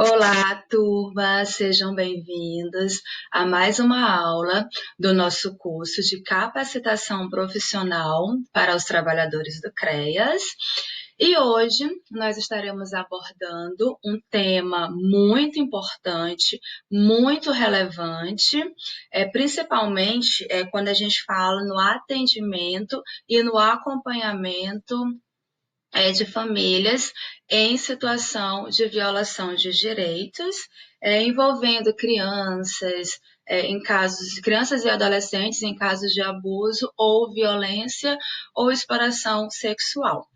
Olá, turma, sejam bem-vindos a mais uma aula do nosso curso de capacitação profissional para os trabalhadores do CREAS. E hoje nós estaremos abordando um tema muito importante, muito relevante, principalmente quando a gente fala no atendimento e no acompanhamento de famílias em situação de violação de direitos, envolvendo crianças, crianças e adolescentes em casos de abuso ou violência ou exploração sexual.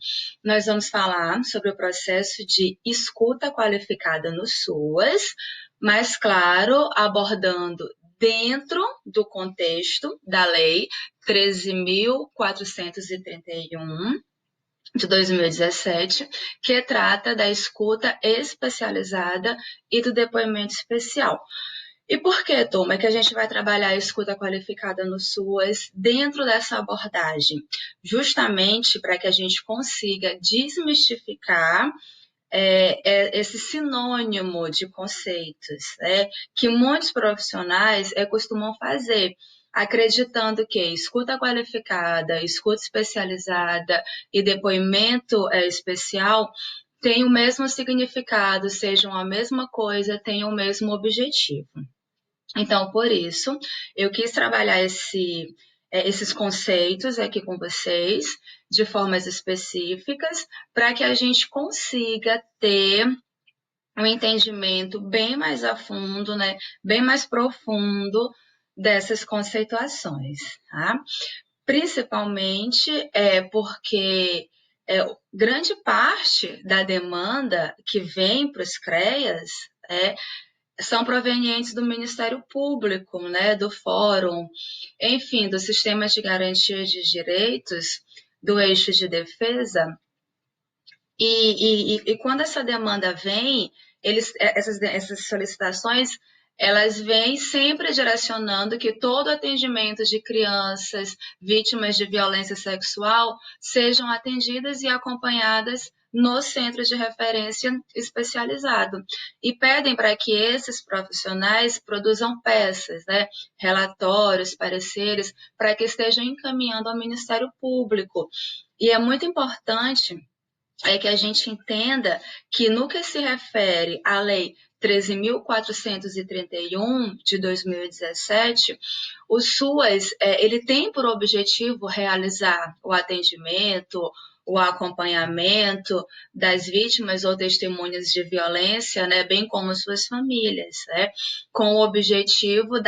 Nós vamos falar sobre o processo de escuta qualificada no SUAS, mas claro, abordando dentro do contexto da Lei 13.431, de 2017, que trata da escuta especializada e do depoimento especial. E por que, turma, que a gente vai trabalhar a escuta qualificada no SUAS dentro dessa abordagem? Justamente para que a gente consiga desmistificar esse sinônimo de conceitos, que muitos profissionais costumam fazer, acreditando que escuta qualificada, escuta especializada e depoimento especial têm o mesmo significado, sejam a mesma coisa, tenham o mesmo objetivo. Então, por isso, eu quis trabalhar esses conceitos aqui com vocês de formas específicas para que a gente consiga ter um entendimento bem mais a fundo, bem mais profundo dessas conceituações, tá? Principalmente porque grande parte da demanda que vem para os CREAS são provenientes do Ministério Público, do Fórum, enfim, do Sistema de Garantia de Direitos, do Eixo de Defesa. E quando essa demanda vem, essas solicitações, elas vêm sempre direcionando que todo atendimento de crianças vítimas de violência sexual sejam atendidas e acompanhadas no centro de referência especializado. E pedem para que esses profissionais produzam peças, relatórios, pareceres, para que estejam encaminhando ao Ministério Público. E é muito importante que a gente entenda que no que se refere à Lei 13.431 de 2017, o SUAS ele tem por objetivo realizar o atendimento, o acompanhamento das vítimas ou testemunhas de violência, bem como suas famílias, com o objetivo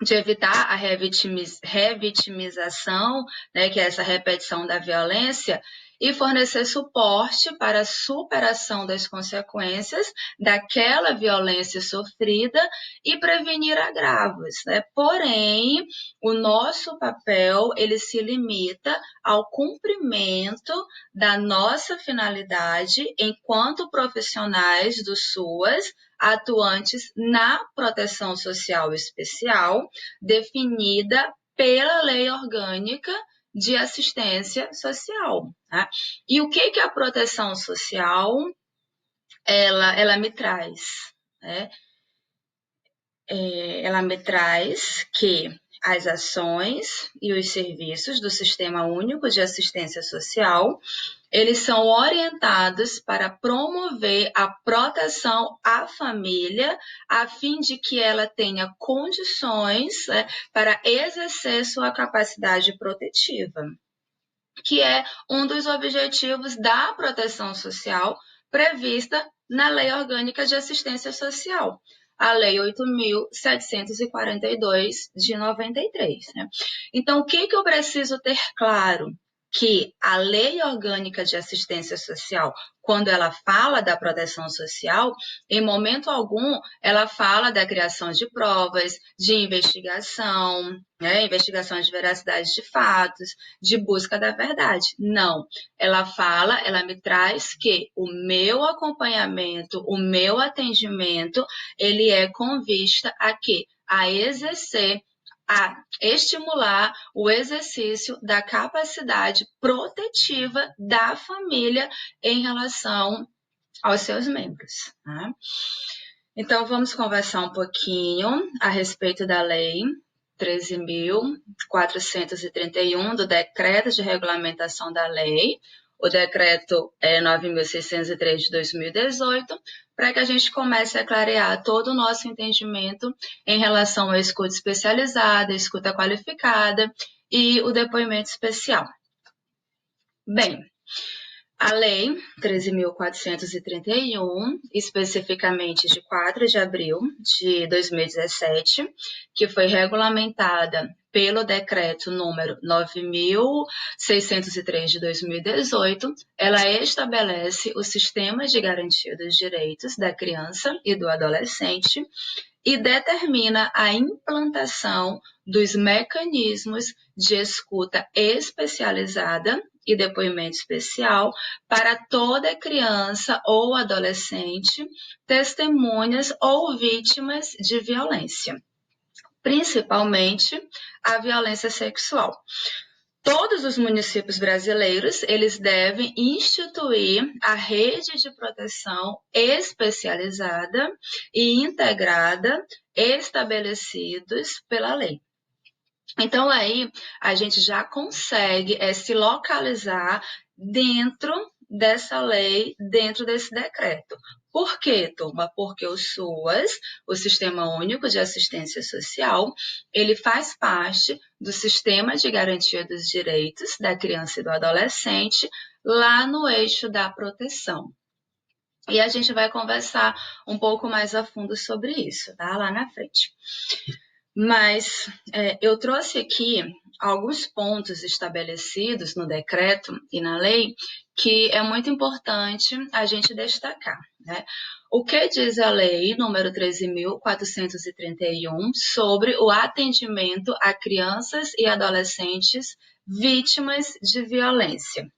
de evitar a revitimização, que é essa repetição da violência, e fornecer suporte para a superação das consequências daquela violência sofrida e prevenir agravos. Porém, o nosso papel ele se limita ao cumprimento da nossa finalidade enquanto profissionais do SUAS, atuantes na proteção social especial, definida pela Lei Orgânica de Assistência Social. Tá? E o que a proteção social ela me traz? Ela me traz que as ações e os serviços do Sistema Único de Assistência Social, eles são orientados para promover a proteção à família, a fim de que ela tenha condições para exercer sua capacidade protetiva, que é um dos objetivos da proteção social prevista na Lei Orgânica de Assistência Social, a Lei 8.742 de 93. Então, o que eu preciso ter claro? Que a Lei Orgânica de Assistência Social, quando ela fala da proteção social, em momento algum ela fala da criação de provas, de investigação, investigação de veracidade de fatos, de busca da verdade. Não, ela me traz que o meu acompanhamento, o meu atendimento, ele é com vista a exercer, a estimular o exercício da capacidade protetiva da família em relação aos seus membros. Tá? Então, vamos conversar um pouquinho a respeito da Lei 13.431, do Decreto de Regulamentação da Lei. O decreto é 9.603 de 2018, para que a gente comece a clarear todo o nosso entendimento em relação à escuta especializada, escuta qualificada e o depoimento especial. Bem, a Lei 13.431, especificamente de 4 de abril de 2017, que foi regulamentada pelo decreto número 9.603 de 2018, ela estabelece o sistema de garantia dos direitos da criança e do adolescente e determina a implantação dos mecanismos de escuta especializada e depoimento especial para toda criança ou adolescente, testemunhas ou vítimas de violência, principalmente a violência sexual. Todos os municípios brasileiros, eles devem instituir a rede de proteção especializada e integrada estabelecidos pela lei. Então, aí, a gente já consegue se localizar dentro dessa lei, dentro desse decreto. Por quê, turma? Porque o SUAS, o Sistema Único de Assistência Social, ele faz parte do Sistema de Garantia dos Direitos da Criança e do Adolescente, lá no eixo da proteção. E a gente vai conversar um pouco mais a fundo sobre isso, tá? Lá na frente. Mas eu trouxe aqui alguns pontos estabelecidos no decreto e na lei que é muito importante a gente destacar, né? O que diz a lei número 13.431 sobre o atendimento a crianças e adolescentes vítimas de violência?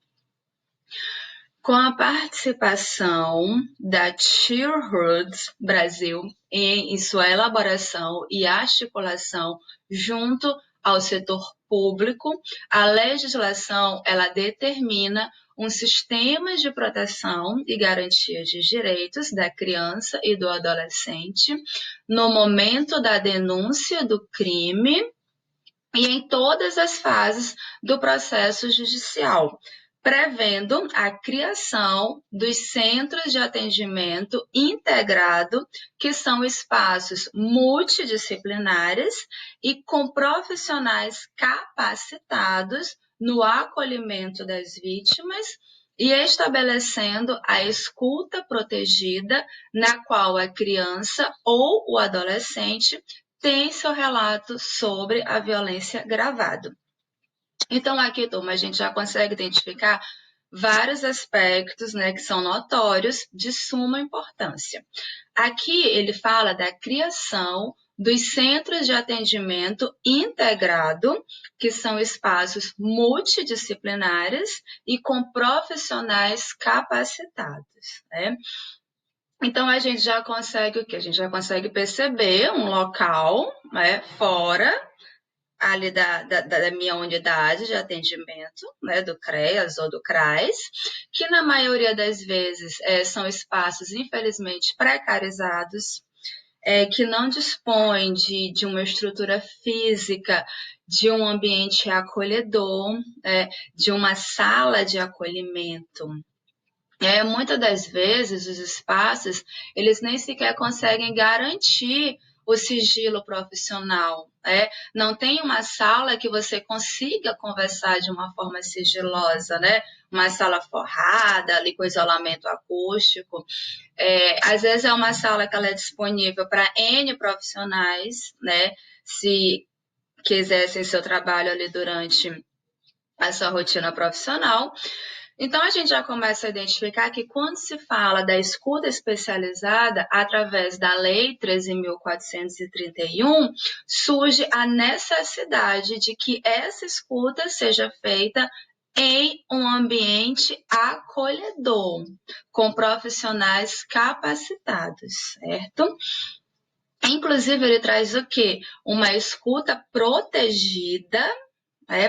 Com a participação da Childhood Brasil em sua elaboração e articulação junto ao setor público, a legislação ela determina um sistema de proteção e garantia de direitos da criança e do adolescente no momento da denúncia do crime e em todas as fases do processo judicial, prevendo a criação dos centros de atendimento integrado, que são espaços multidisciplinares e com profissionais capacitados no acolhimento das vítimas e estabelecendo a escuta protegida, na qual a criança ou o adolescente tem seu relato sobre a violência gravado. Então, aqui, turma, a gente já consegue identificar vários aspectos, né, que são notórios, de suma importância. Aqui, ele fala da criação dos centros de atendimento integrado, que são espaços multidisciplinares e com profissionais capacitados, né? Então, a gente já consegue o quê? A gente já consegue perceber um local, né, fora ali da minha unidade de atendimento, né, do CREAS ou do CRAS, que na maioria das vezes são espaços, infelizmente, precarizados, que não dispõem de uma estrutura física, de um ambiente acolhedor, de uma sala de acolhimento. Muitas das vezes, os espaços, eles nem sequer conseguem garantir o sigilo profissional. Não tem uma sala que você consiga conversar de uma forma sigilosa, né? Uma sala forrada, ali com isolamento acústico. Às vezes é uma sala que ela é disponível para N profissionais, né? Se quisessem seu trabalho ali durante a sua rotina profissional. Então, a gente já começa a identificar que quando se fala da escuta especializada, através da Lei 13.431, surge a necessidade de que essa escuta seja feita em um ambiente acolhedor, com profissionais capacitados, certo? Inclusive, ele traz o quê? Uma escuta protegida,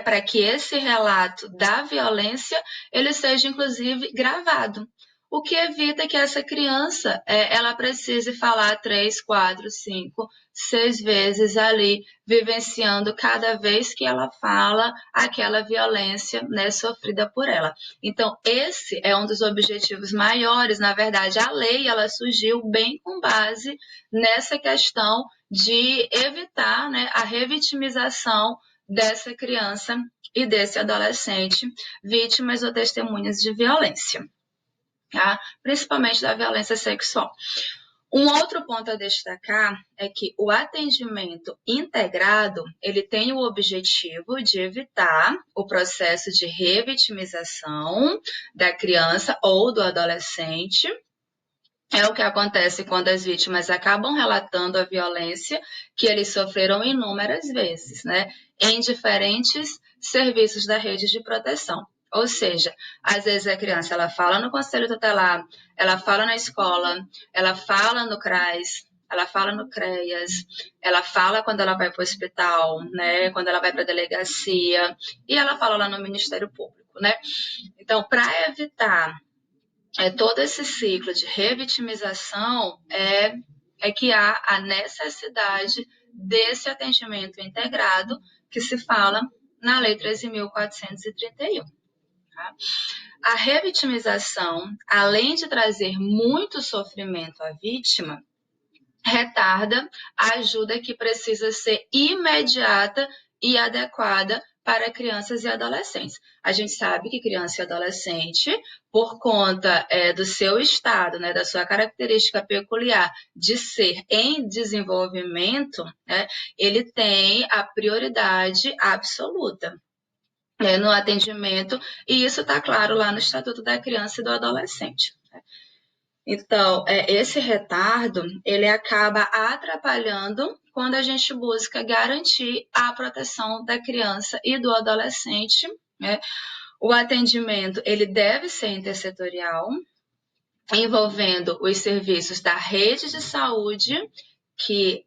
para que esse relato da violência ele seja, inclusive, gravado. o que evita que essa criança ela precise falar 3, 4, 5, 6 vezes ali, vivenciando cada vez que ela fala aquela violência, né, sofrida por ela. Então, esse é um dos objetivos maiores. Na verdade, a lei ela surgiu bem com base nessa questão de evitar, né, a revitimização dessa criança e desse adolescente vítimas ou testemunhas de violência, tá? Principalmente da violência sexual. Um outro ponto a destacar é que o atendimento integrado, ele tem o objetivo de evitar o processo de revitimização da criança ou do adolescente. É o que acontece quando as vítimas acabam relatando a violência que eles sofreram inúmeras vezes, né? Em diferentes serviços da rede de proteção. Ou seja, às vezes a criança ela fala no conselho tutelar, ela fala na escola, ela fala no CRAS, ela fala no CREAS, ela fala quando ela vai para o hospital, né? Quando ela vai para a delegacia, e ela fala lá no Ministério Público, né? Então, para evitar todo esse ciclo de revitimização é que há a necessidade desse atendimento integrado que se fala na Lei 13.431. Tá? A revitimização, além de trazer muito sofrimento à vítima, retarda a ajuda que precisa ser imediata e adequada para crianças e adolescentes. A gente sabe que criança e adolescente, por conta do seu estado, né, da sua característica peculiar de ser em desenvolvimento, né, ele tem a prioridade absoluta no atendimento, e isso está claro lá no Estatuto da Criança e do Adolescente. Então, esse retardo, ele acaba atrapalhando quando a gente busca garantir a proteção da criança e do adolescente, né? O atendimento, ele deve ser intersetorial, envolvendo os serviços da rede de saúde, que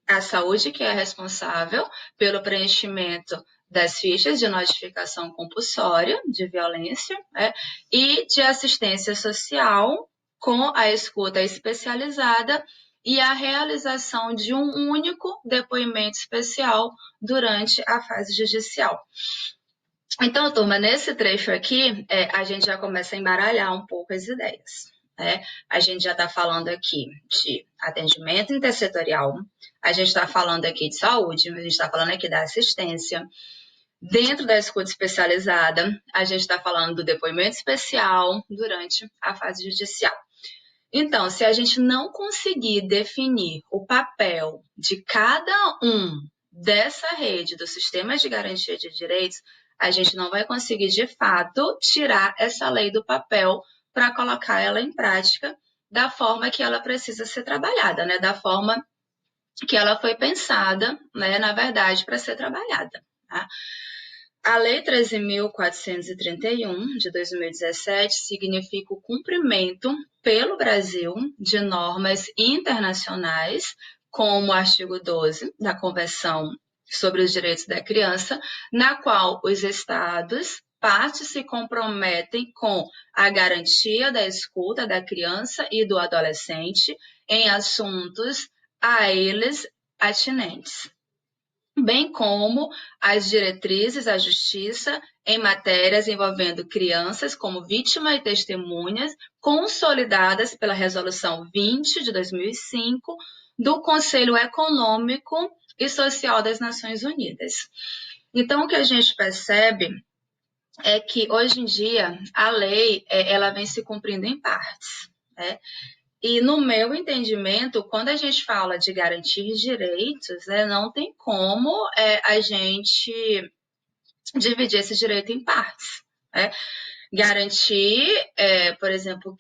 a saúde que é responsável pelo preenchimento das fichas de notificação compulsória de violência, né? E de assistência social, com a escuta especializada e a realização de um único depoimento especial durante a fase judicial. Então, turma, nesse trecho aqui, a gente já começa a embaralhar um pouco as ideias. A gente já está falando aqui de atendimento intersetorial, a gente está falando aqui de saúde, a gente está falando aqui da assistência. Dentro da escuta especializada, a gente está falando do depoimento especial durante a fase judicial. Então, se a gente não conseguir definir o papel de cada um dessa rede do sistema de garantia de direitos, a gente não vai conseguir, de fato, tirar essa lei do papel para colocar ela em prática da forma que ela precisa ser trabalhada, né? Da forma que ela foi pensada, né, na verdade, para ser trabalhada. Tá? A Lei 13.431, de 2017, significa o cumprimento pelo Brasil de normas internacionais, como o artigo 12 da Convenção sobre os Direitos da Criança, na qual os Estados partes se comprometem com a garantia da escuta da criança e do adolescente em assuntos a eles atinentes, bem como as diretrizes à justiça em matérias envolvendo crianças como vítimas e testemunhas, consolidadas pela Resolução 20 de 2005 do Conselho Econômico e Social das Nações Unidas. Então, o que a gente percebe é que, hoje em dia, a lei ela vem se cumprindo em partes, né? E no meu entendimento, quando a gente fala de garantir direitos, não tem como a gente dividir esse direito em partes. Garantir, por exemplo,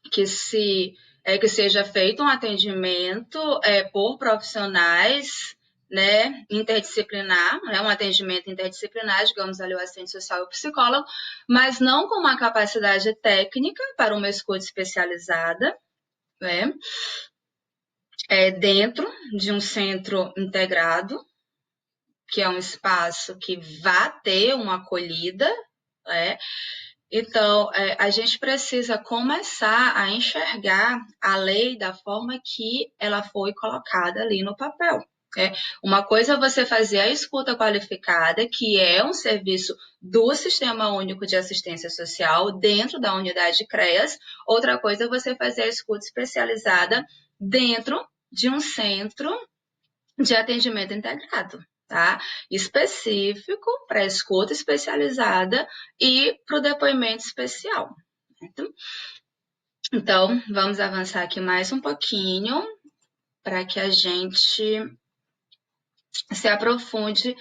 que seja feito um atendimento por profissionais, né, interdisciplinar, né, um atendimento interdisciplinar, digamos ali o assistente social e o psicólogo, mas não com uma capacidade técnica para uma escuta especializada, né, dentro de um centro integrado, que é um espaço que vá ter uma acolhida, né? Então, a gente precisa começar a enxergar a lei da forma que ela foi colocada ali no papel. Uma coisa é você fazer a escuta qualificada, que é um serviço do Sistema Único de Assistência Social dentro da unidade CREAS. Outra coisa é você fazer a escuta especializada dentro de um centro de atendimento integrado, tá? Específico para escuta especializada e para o depoimento especial. Então, vamos avançar aqui mais um pouquinho para que a gente se aprofunde,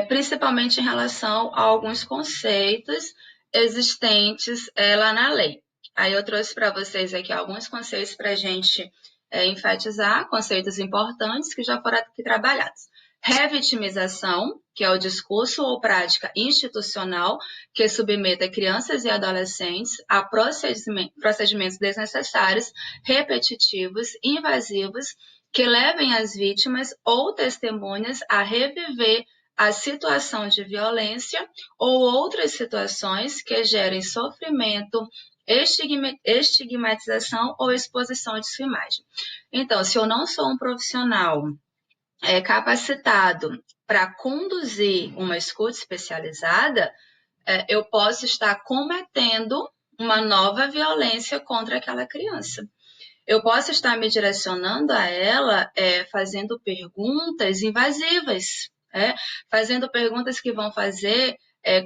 principalmente em relação a alguns conceitos existentes lá na lei. Aí eu trouxe para vocês aqui alguns conceitos para a gente enfatizar, conceitos importantes que já foram aqui trabalhados. Revitimização, que é o discurso ou prática institucional que submeta crianças e adolescentes a procedimentos desnecessários, repetitivos, invasivos, que levem as vítimas ou testemunhas a reviver a situação de violência ou outras situações que gerem sofrimento, estigmatização ou exposição de sua imagem. Então, se eu não sou um profissional capacitado para conduzir uma escuta especializada, eu posso estar cometendo uma nova violência contra aquela criança. Eu posso estar me direcionando a ela fazendo perguntas invasivas, fazendo perguntas que vão fazer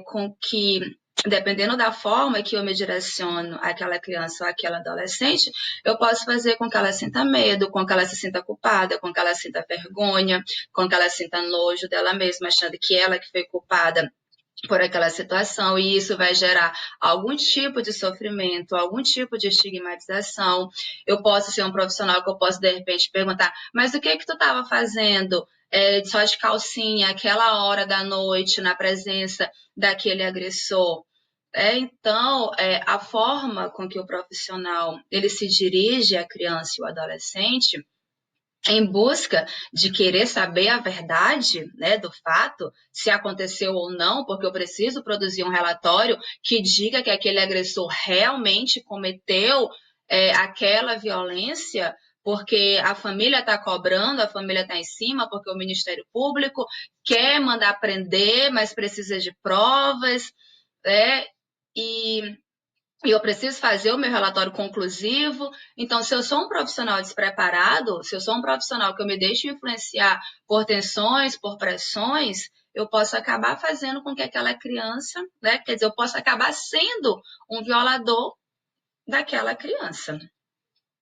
com que, dependendo da forma que eu me direciono àquela criança ou àquela adolescente, eu posso fazer com que ela sinta medo, com que ela se sinta culpada, com que ela sinta vergonha, com que ela sinta nojo dela mesma, achando que ela que foi culpada por aquela situação, e isso vai gerar algum tipo de sofrimento, algum tipo de estigmatização. Eu posso ser um profissional que eu posso, de repente, perguntar, mas o que tu estava fazendo só de calcinha, aquela hora da noite, na presença daquele agressor? Então, a forma com que o profissional ele se dirige à criança e ao adolescente, em busca de querer saber a verdade, né, do fato, se aconteceu ou não, porque eu preciso produzir um relatório que diga que aquele agressor realmente cometeu aquela violência, porque a família está cobrando, a família está em cima, porque o Ministério Público quer mandar prender, mas precisa de provas, e eu preciso fazer o meu relatório conclusivo. Então, se eu sou um profissional despreparado, se eu sou um profissional que eu me deixo influenciar por tensões, por pressões, eu posso acabar fazendo com que aquela criança, quer dizer, eu posso acabar sendo um violador daquela criança,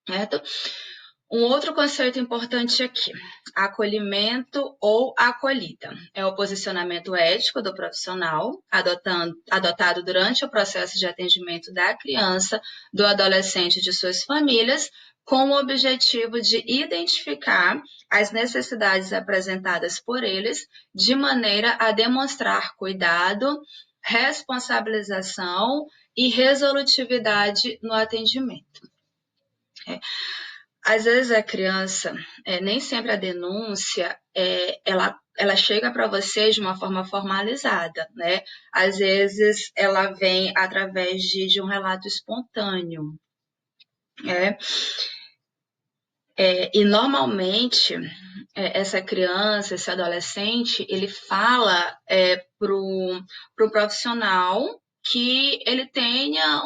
certo? Um outro conceito importante aqui, acolhimento ou acolhida. É o posicionamento ético do profissional, adotado durante o processo de atendimento da criança, do adolescente e de suas famílias, com o objetivo de identificar as necessidades apresentadas por eles, de maneira a demonstrar cuidado, responsabilização e resolutividade no atendimento. Às vezes a criança, nem sempre a denúncia, ela chega para você de uma forma formalizada, né? Às vezes ela vem através de um relato espontâneo, e normalmente essa criança, esse adolescente, ele fala pro profissional que ele tenha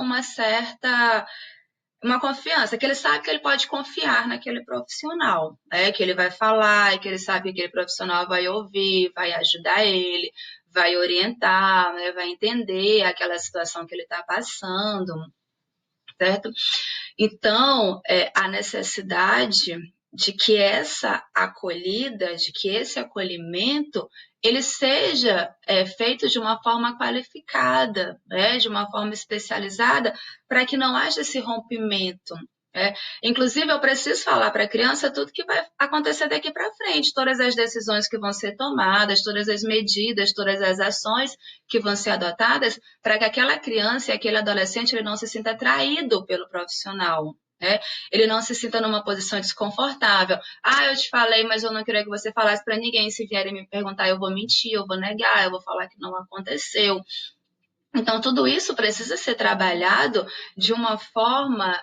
uma confiança, que ele sabe que ele pode confiar naquele profissional, que ele vai falar, que ele sabe que aquele profissional vai ouvir, vai ajudar ele, vai orientar, vai entender aquela situação que ele está passando, certo? Então, a necessidade de que essa acolhida, de que esse acolhimento, ele seja feito de uma forma qualificada, de uma forma especializada, para que não haja esse rompimento. Inclusive, eu preciso falar para a criança tudo que vai acontecer daqui para frente, todas as decisões que vão ser tomadas, todas as medidas, todas as ações que vão ser adotadas, para que aquela criança e aquele adolescente ele não se sinta traído pelo profissional, né? Ele não se sinta numa posição desconfortável. Ah, eu te falei, mas eu não queria que você falasse para ninguém. Se vierem me perguntar, eu vou mentir, eu vou negar, eu vou falar que não aconteceu. Então, tudo isso precisa ser trabalhado de uma forma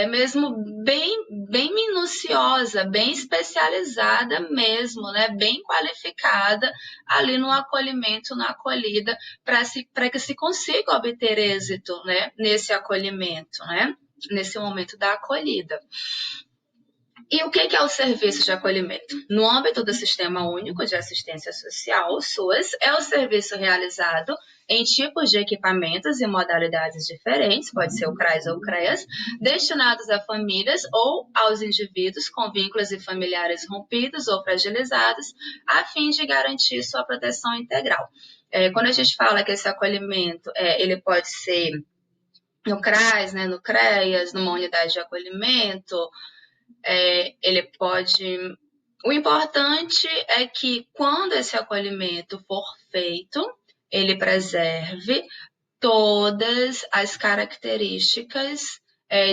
mesmo bem minuciosa, bem especializada mesmo, né? Bem qualificada ali no acolhimento, na acolhida, para que se consiga obter êxito, né? Nesse acolhimento, né? Nesse momento da acolhida. E o que é o serviço de acolhimento? No âmbito do Sistema Único de Assistência Social, o SUAS, é o serviço realizado em tipos de equipamentos e modalidades diferentes, pode ser o CRAS ou o CREAS, destinados a famílias ou aos indivíduos com vínculos e familiares rompidos ou fragilizados, a fim de garantir sua proteção integral. Quando a gente fala que esse acolhimento ele pode ser no CRAS, né, no CREAS, numa unidade de acolhimento, ele pode... O importante é que quando esse acolhimento for feito, ele preserve todas as características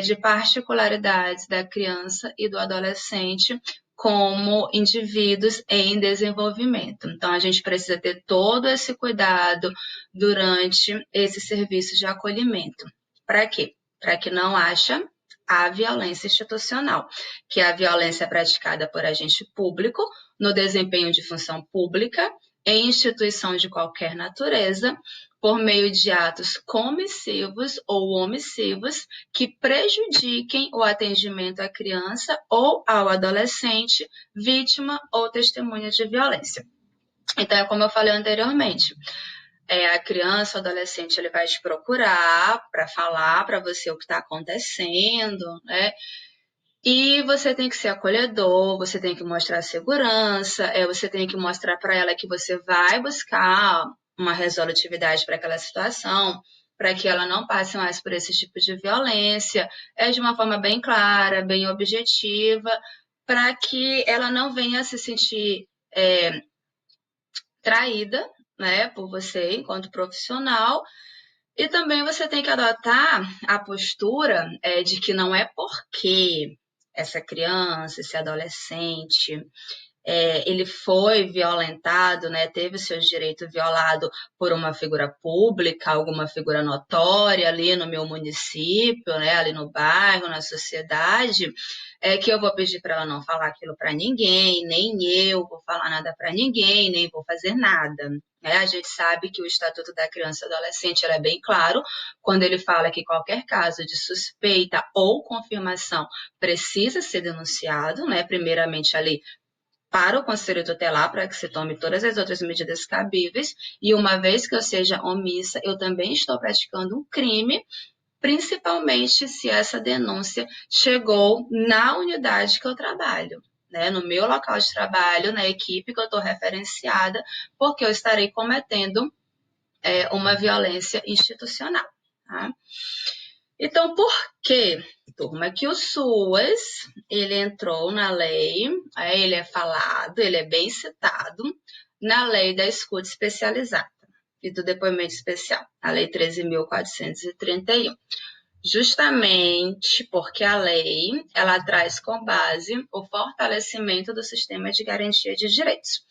de particularidades da criança e do adolescente como indivíduos em desenvolvimento. Então, a gente precisa ter todo esse cuidado durante esse serviço de acolhimento. Para quê? Para que não haja a violência institucional, que é a violência praticada por agente público no desempenho de função pública em instituição de qualquer natureza, por meio de atos comissivos ou omissivos que prejudiquem o atendimento à criança ou ao adolescente, vítima ou testemunha de violência. Então, como eu falei anteriormente, a criança, o adolescente, ele vai te procurar para falar para você o que está acontecendo, né? E você tem que ser acolhedor, você tem que mostrar segurança, você tem que mostrar para ela que você vai buscar uma resolutividade para aquela situação, para que ela não passe mais por esse tipo de violência, de uma forma bem clara, bem objetiva, para que ela não venha se sentir traída, né, por você enquanto profissional. E também você tem que adotar a postura de que não é porque essa criança, esse adolescente, ele foi violentado, né, teve o seu direito violado por uma figura pública, alguma figura notória ali no meu município, né, ali no bairro, na sociedade, que eu vou pedir para ela não falar aquilo para ninguém, nem eu vou falar nada para ninguém, nem vou fazer nada. A gente sabe que o Estatuto da Criança e do Adolescente é bem claro quando ele fala que qualquer caso de suspeita ou confirmação precisa ser denunciado, né, primeiramente ali para o Conselho Tutelar, para que se tome todas as outras medidas cabíveis, e uma vez que eu seja omissa, eu também estou praticando um crime, principalmente se essa denúncia chegou na unidade que eu trabalho, né, no meu local de trabalho, na equipe que eu estou referenciada, porque eu estarei cometendo uma violência institucional. Tá? Então, por que, turma, que o SUAS, ele entrou na lei, ele é falado, ele é bem citado na lei da escuta especializada e do depoimento especial, a lei 13.431. Justamente porque a lei, ela traz como base o fortalecimento do sistema de garantia de direitos.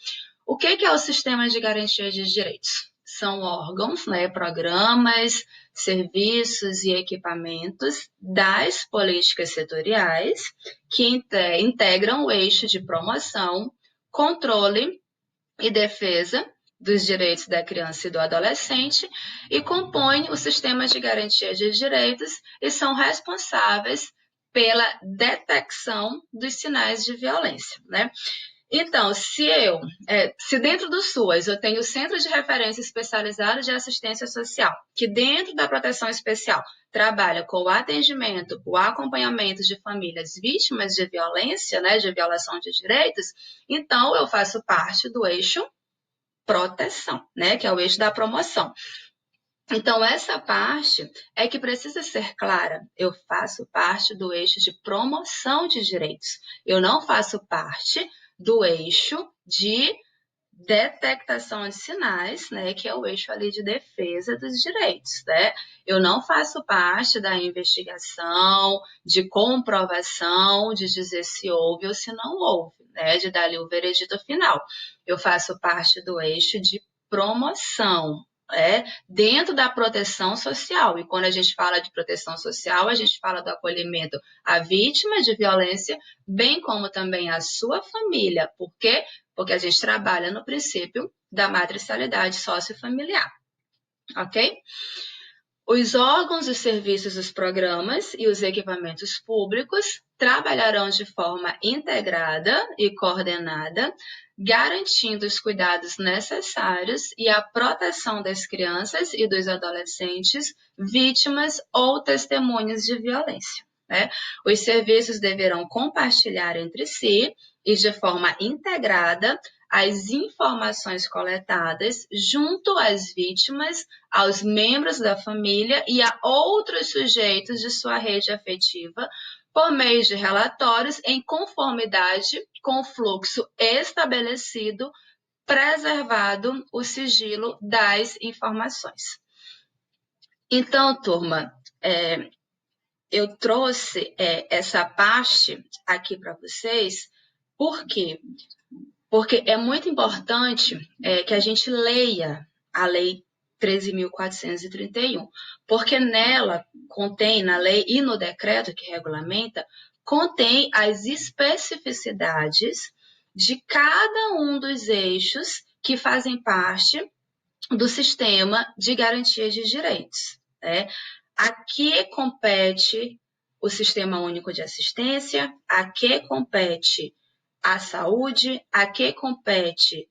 O que é o sistema de garantia de direitos? São órgãos, né, programas, serviços e equipamentos das políticas setoriais que integram o eixo de promoção, controle e defesa dos direitos da criança e do adolescente e compõem o sistema de garantia de direitos e são responsáveis pela detecção dos sinais de violência, né? Então, se dentro do SUAS eu tenho o Centro de Referência Especializado de Assistência Social, que dentro da proteção especial trabalha com o atendimento, o acompanhamento de famílias vítimas de violência, né, de violação de direitos, então eu faço parte do eixo proteção, né, que é o eixo da promoção. Então, essa parte é que precisa ser clara. Eu faço parte do eixo de promoção de direitos. Eu não faço parte do eixo de detectação de sinais, né, que é o eixo ali de defesa dos direitos, né? Eu não faço parte da investigação, de comprovação, de dizer se houve ou se não houve, né, de dar ali o veredito final. Eu faço parte do eixo de promoção, dentro da proteção social. E quando a gente fala de proteção social, a gente fala do acolhimento à vítima de violência, bem como também à sua família. Por quê? Porque a gente trabalha no princípio da matricialidade sociofamiliar, ok? Os órgãos, os serviços, os programas e os equipamentos públicos trabalharão de forma integrada e coordenada, garantindo os cuidados necessários e a proteção das crianças e dos adolescentes vítimas ou testemunhas de violência, né? Os serviços deverão compartilhar entre si e de forma integrada as informações coletadas junto às vítimas, aos membros da família e a outros sujeitos de sua rede afetiva, por meio de relatórios em conformidade com o fluxo estabelecido, preservado o sigilo das informações. Então, turma, eu trouxe essa parte aqui para vocês, por quê? Porque é muito importante que a gente leia a Lei 13.431, porque nela contém, na lei e no decreto que regulamenta, contém as especificidades de cada um dos eixos que fazem parte do sistema de garantia de direitos. A que compete o Sistema Único de Assistência, a que compete a saúde, a que compete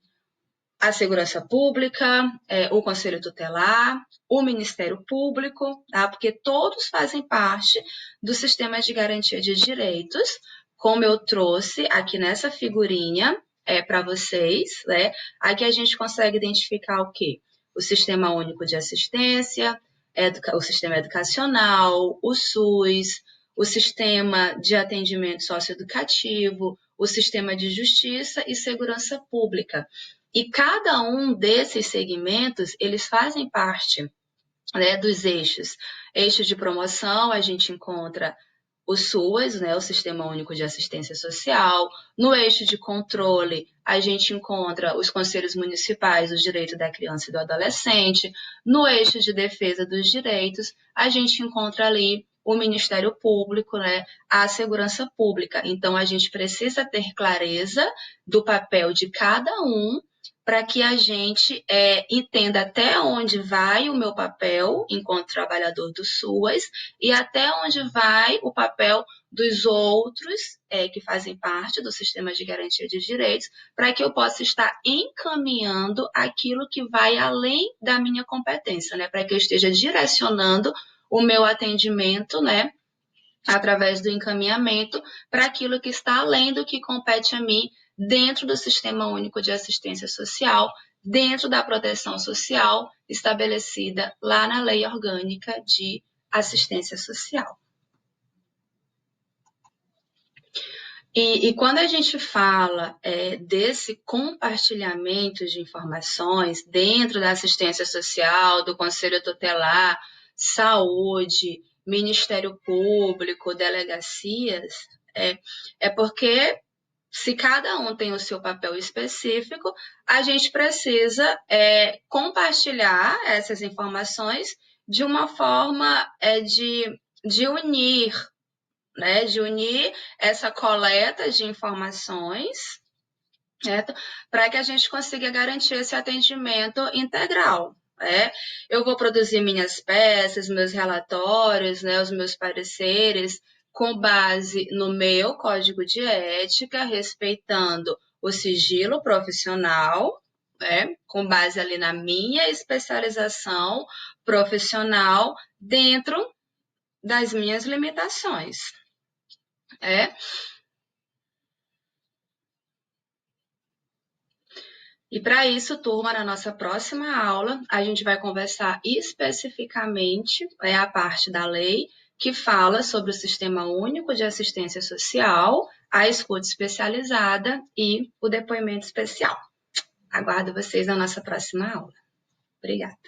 a segurança pública, o Conselho Tutelar, o Ministério Público, tá? Porque todos fazem parte do sistema de garantia de direitos, como eu trouxe aqui nessa figurinha para vocês, né? Aqui a gente consegue identificar o quê? O Sistema Único de Assistência, o Sistema Educacional, o SUS, o Sistema de Atendimento Socioeducativo, o Sistema de Justiça e Segurança Pública. E cada um desses segmentos, eles fazem parte, né, dos eixos. Eixo de promoção, a gente encontra o SUAS, né, o Sistema Único de Assistência Social. No eixo de controle, a gente encontra os conselhos municipais do direito da criança e do adolescente. No eixo de defesa dos direitos, a gente encontra ali o Ministério Público, né, a segurança pública. Então, a gente precisa ter clareza do papel de cada um para que a gente entenda até onde vai o meu papel enquanto trabalhador do SUAS e até onde vai o papel dos outros que fazem parte do sistema de garantia de direitos, para que eu possa estar encaminhando aquilo que vai além da minha competência, né? Para que eu esteja direcionando o meu atendimento, né, através do encaminhamento para aquilo que está além do que compete a mim dentro do Sistema Único de Assistência Social, dentro da proteção social estabelecida lá na Lei Orgânica de Assistência Social. E quando a gente fala desse compartilhamento de informações dentro da assistência social, do Conselho Tutelar, saúde, Ministério Público, delegacias, porque se cada um tem o seu papel específico, a gente precisa compartilhar essas informações de uma forma de unir, né, de unir essa coleta de informações, certo? Para que a gente consiga garantir esse atendimento integral. Eu vou produzir minhas peças, meus relatórios, né, os meus pareceres, com base no meu código de ética, respeitando o sigilo profissional, com base ali na minha especialização profissional, dentro das minhas limitações. E para isso, turma, na nossa próxima aula, a gente vai conversar especificamente a parte da lei que fala sobre o Sistema Único de Assistência Social, a escuta especializada e o depoimento especial. Aguardo vocês na nossa próxima aula. Obrigada.